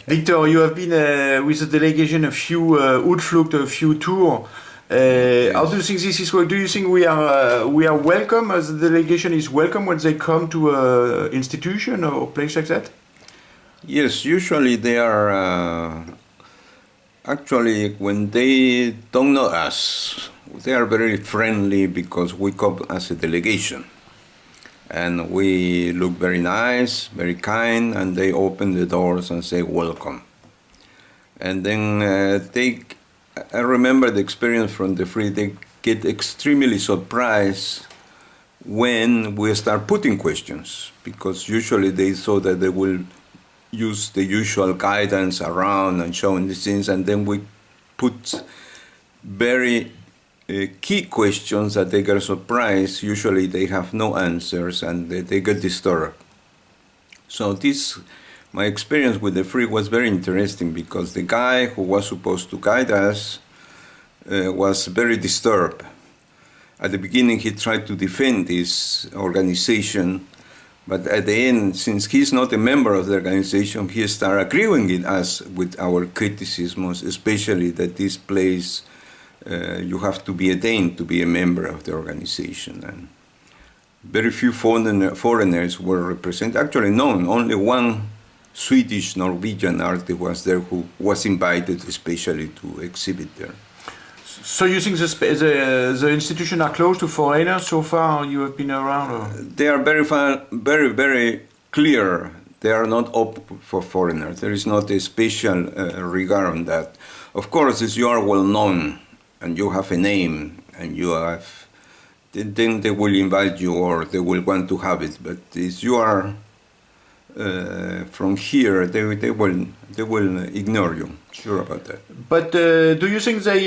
Victor, you have been with the delegation a few Utflucht, a few tours. How do you Yes. think this is work? Do you think we are welcome, as the delegation is welcome when they come to a institution or place like that? Yes, usually they are actually when they don't know us, they are very friendly because we come as a delegation and we look very nice, very kind, and they open the doors and say welcome. And then I remember the experience from the free, they get extremely surprised when we start putting questions because usually they thought that they will use the usual guidance around and showing these things, and then we put very key questions that they get surprised. Usually they have no answers and they get disturbed. So my experience with the free was very interesting because the guy who was supposed to guide us was very disturbed. At the beginning, he tried to defend his organization, but at the end, since he's not a member of the organization, he started agreeing with us with our criticisms, especially that this place, you have to be ordained to be a member of the organization. And very few foreigners were represented, actually none, only one Swedish Norwegian artist was there who was invited especially to exhibit there. So you think the institution are closed to foreigners so far you have been around? Or? They are very clear. They are not open for foreigners. There is not a special regard on that. Of course, if you are well known and you have a name and you have, then they will invite you or they will want to have it. But if you are from here, they will ignore you. Sure about that. But do you think they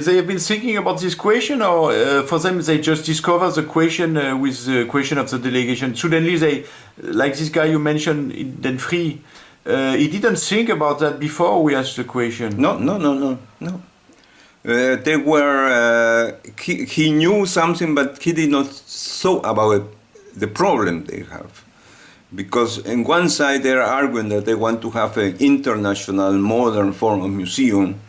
have been thinking about this question, or for them they just discover the question with the question of the delegation? Suddenly they, like this guy you mentioned in Den Free, he didn't think about that before we asked the question. No. They were. He knew something, but he did not thought about the problem they have. Because on one side they are arguing that they want to have an international modern form of museum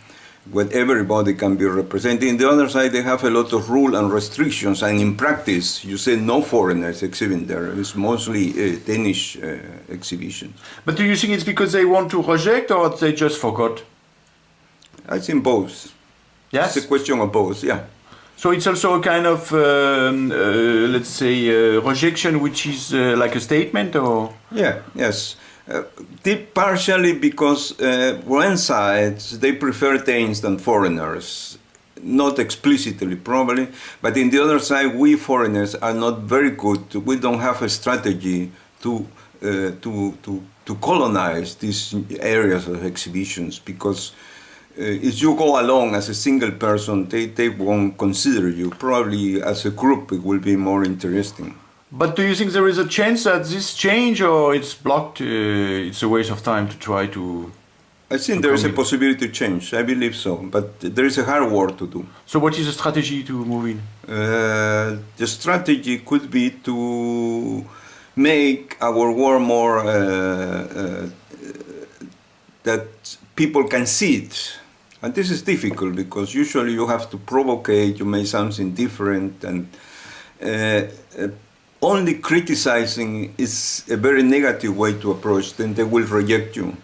where everybody can be represented. On the other side they have a lot of rules and restrictions, and in practice you say no foreigners exhibiting there. It's mostly Danish exhibitions. But do you think it's because they want to reject, or they just forgot? I think both. Yes? It's a question of both, yeah. So it's also a kind of, let's say, rejection, which is like a statement, or? Yeah, yes. Partially because one side, they prefer Danes than foreigners. Not explicitly, probably, but in the other side, we foreigners are not very good. We don't have a strategy to colonize these areas of exhibitions because if you go along as a single person, they won't consider you. Probably as a group, it will be more interesting. But do you think there is a chance that this change, or it's blocked? It's a waste of time to try to. I think there is a possibility to change. I believe so, but there is a hard work to do. So what is the strategy to move in? The strategy could be to make our work more that people can see it. And this is difficult because usually you have to provocate, you make something different, and only criticizing is a very negative way to approach, then they will reject you.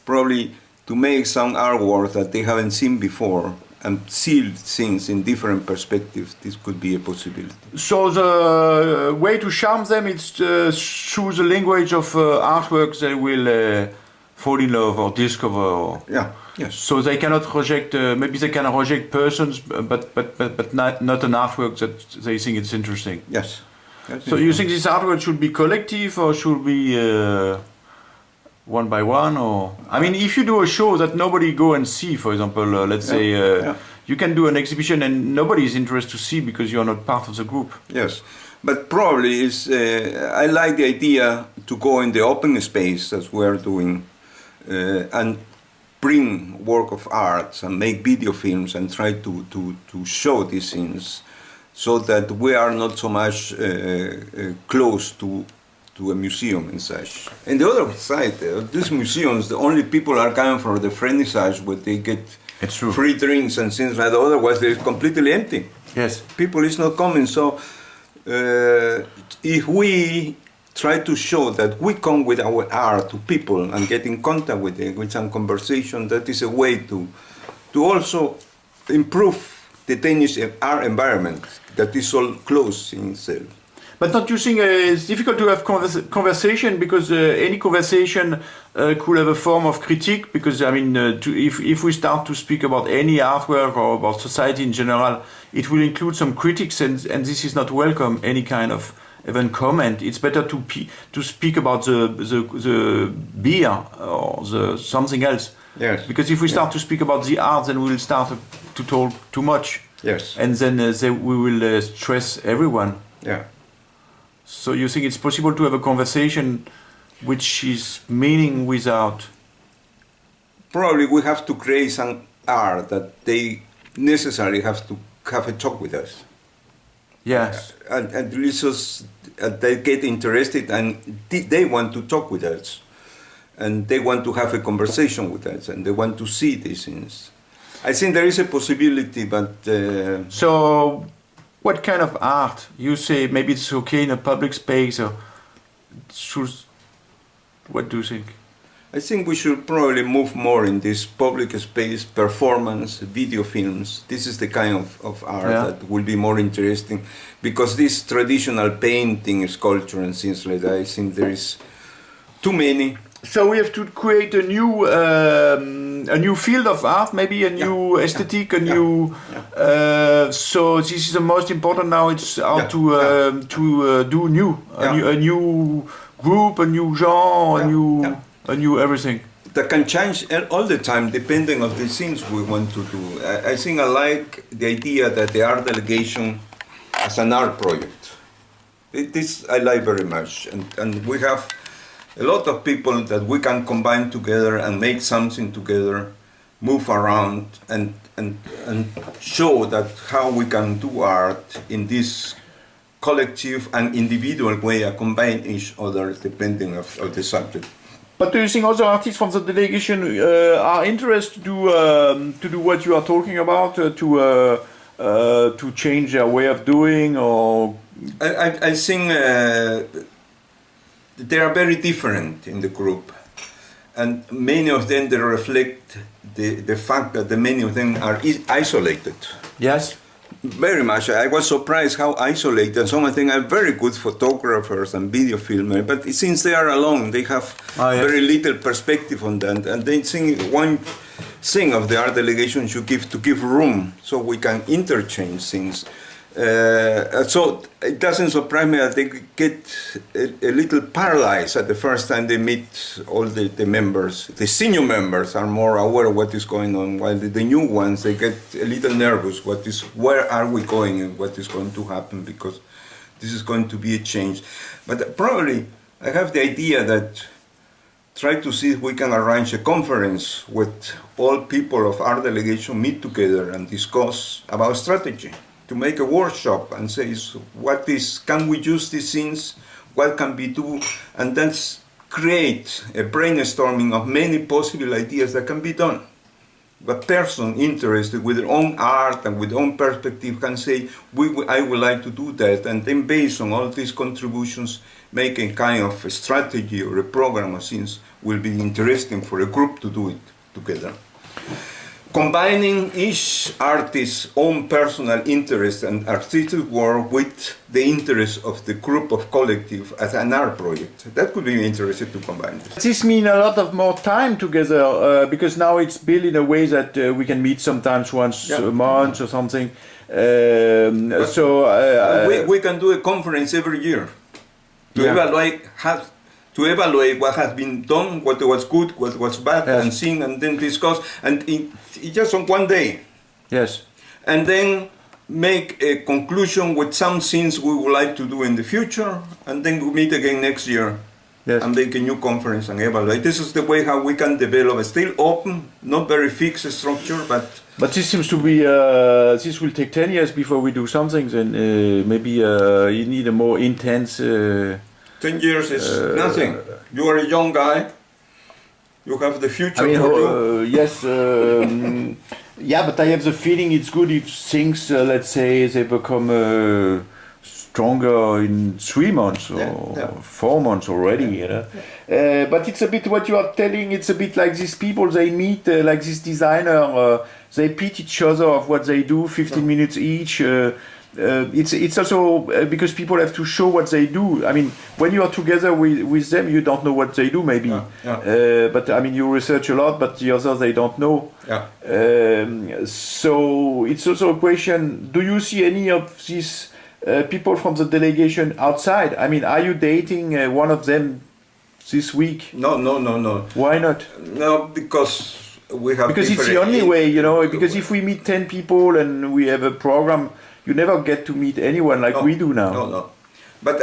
Probably to make some artwork that they haven't seen before and see things in different perspectives, this could be a possibility. So the way to charm them is through the language of artworks they will fall in love or discover. Or yeah. Yes. So they cannot reject. Maybe they can reject persons, but not an artwork that they think it's interesting. Yes. So you think this artwork should be collective or should be one by one? Or I mean, if you do a show that nobody go and see, for example, let's say you can do an exhibition and nobody is interested to see because you are not part of the group. Yes, but probably is I like the idea to go in the open space as we are doing and bring work of art and make video films and try to show these things so that we are not so much close to to a museum and such. And the other side, these museums, the only people are coming for the vernissage where they get It's true. free drinks and things like that. Otherwise, they're completely empty. Yes. People is not coming. So if we try to show that we come with our art to people and get in contact with them, with some conversation, that is a way to also improve the Danish art environment that is so close in itself. But don't you think it's difficult to have conversation because any conversation could have a form of critique? Because I mean, if we start to speak about any artwork or about society in general, it will include some critics, and this is not welcome. Any kind of even comment. It's better to speak about the beer or the something else. Yes. Because if we start to speak about the art, then we will start to talk too much. Yes. And then we will stress everyone. Yeah. So you think it's possible to have a conversation which is meaning without? Probably we have to create some art that they necessarily have to have a talk with us. Yes. And they get interested and they want to talk with us. And they want to have a conversation with us and they want to see these things. I think there is a possibility, but... So, what kind of art? You say maybe it's okay in a public space, or what do you think? I think we should probably move more in this public space, performance, video films. This is the kind of art that will be more interesting, because this traditional painting, sculpture and things like that, I think there is too many. So we have to create a new field of art, maybe a new aesthetic, a new. So this is the most important now. It's how to do a new group, a new genre, a new everything. That can change all the time depending on the things we want to do. I think I like the idea that the Art Delegation as an art project. This I like very much, and we have a lot of people that we can combine together and make something together, move around and show that how we can do art in this collective and individual way and combine each other depending of the subject. But do you think other artists from the delegation are interested to do what you are talking about, to change their way of doing, or? I think they are very different in the group, and many of them they reflect the fact that many of them are isolated. Yes. Very much. I was surprised how isolated. Some of them are very good photographers and video filmmakers, but since they are alone, they have very little perspective on that. And they think one thing of the art delegation should give room so we can interchange things. So it doesn't surprise me that they get a little paralyzed at the first time they meet all the members. The senior members are more aware of what is going on, while the new ones, they get a little nervous. Where are we going and what is going to happen, because this is going to be a change. But probably I have the idea that try to see if we can arrange a conference with all people of our delegation meet together and discuss about strategy. To make a workshop and say, can we use these things, what can we do, and then create a brainstorming of many possible ideas that can be done. But person interested with their own art and with their own perspective can say, I would like to do that, and then based on all these contributions, make a kind of a strategy or a program of things will be interesting for a group to do it together. Combining each artist's own personal interest and artistic work with the interest of the group of collective as an art project. That could be interesting to combine this. This means a lot of more time together, because now it's built in a way that we can meet sometimes once a month or something. We can do a conference every year to evaluate what has been done, what was good, what was bad, and sing, and then discuss, and it's just on one day. Yes. And then make a conclusion with some things we would like to do in the future, and then we meet again next year and make a new conference and evaluate. This is the way how we can develop, still open, not very fixed structure, but... But this seems to be, this will take 10 years before we do something, then maybe you need a more intense... 10 years is nothing. You are a young guy. You have the future I mean, for you. yes, yeah, but I have the feeling it's good if things, let's say, they become stronger in 3 months or 4 months already. You know? But it's a bit what you are telling. It's a bit like these people they meet, like this designer. They pit each other of what they do, 15 minutes each. It's also because people have to show what they do. I mean, when you are together with them, you don't know what they do, maybe. But I mean, you research a lot, but the others they don't know. So it's also a question: do you see any of these people from the delegation outside? I mean, are you dating one of them this week? No. Why not? No, because we have. Because it's the only way, you know. Because if we meet 10 people and we have a program, you never get to meet anyone like we do now. No. But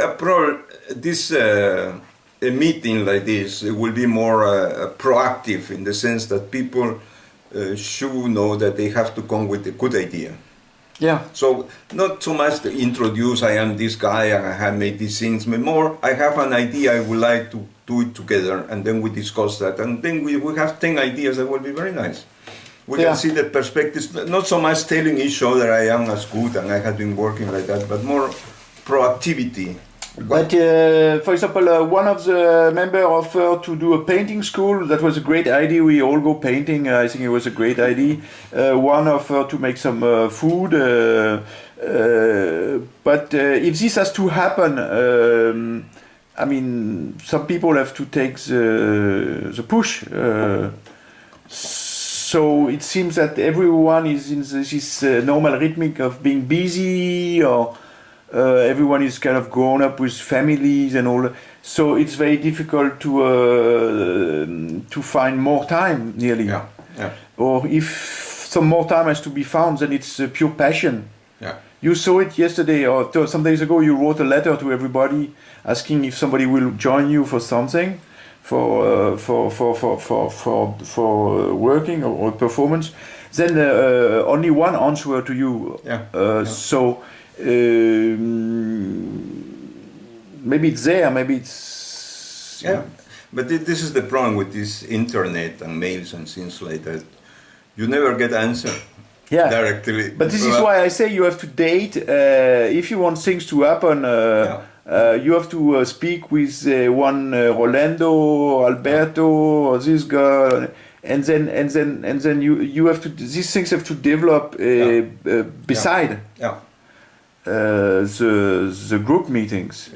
this a meeting like this, it will be more proactive in the sense that people should know that they have to come with a good idea. Yeah. So not so much to introduce, I am this guy and I have made these things, but more, I have an idea, I would like to do it together, and then we discuss that, and then we have 10 ideas that will be very nice. We can see the perspectives, not so much telling each other I am as good and I have been working like that, but more proactivity. But for example, one of the members offered to do a painting school. That was a great idea. We all go painting. I think it was a great idea. One offered to make some food. But if this has to happen, I mean, some people have to take the push. So it seems that everyone is in this normal rhythmic of being busy, or everyone is kind of grown up with families and all. So it's very difficult to find more time, nearly. Or if some more time has to be found, then it's pure passion. You saw it yesterday or some days ago. You wrote a letter to everybody asking if somebody will join you for something. For working or performance, then only one answer to you. So maybe it's there, maybe it's. But this is the problem with this internet and mails and things like that. You never get answer. Directly. But this is why I say you have to date. If you want things to happen. You have to speak with one Rolando, Alberto, or this guy, and then you have to. These things have to develop beside the group meetings.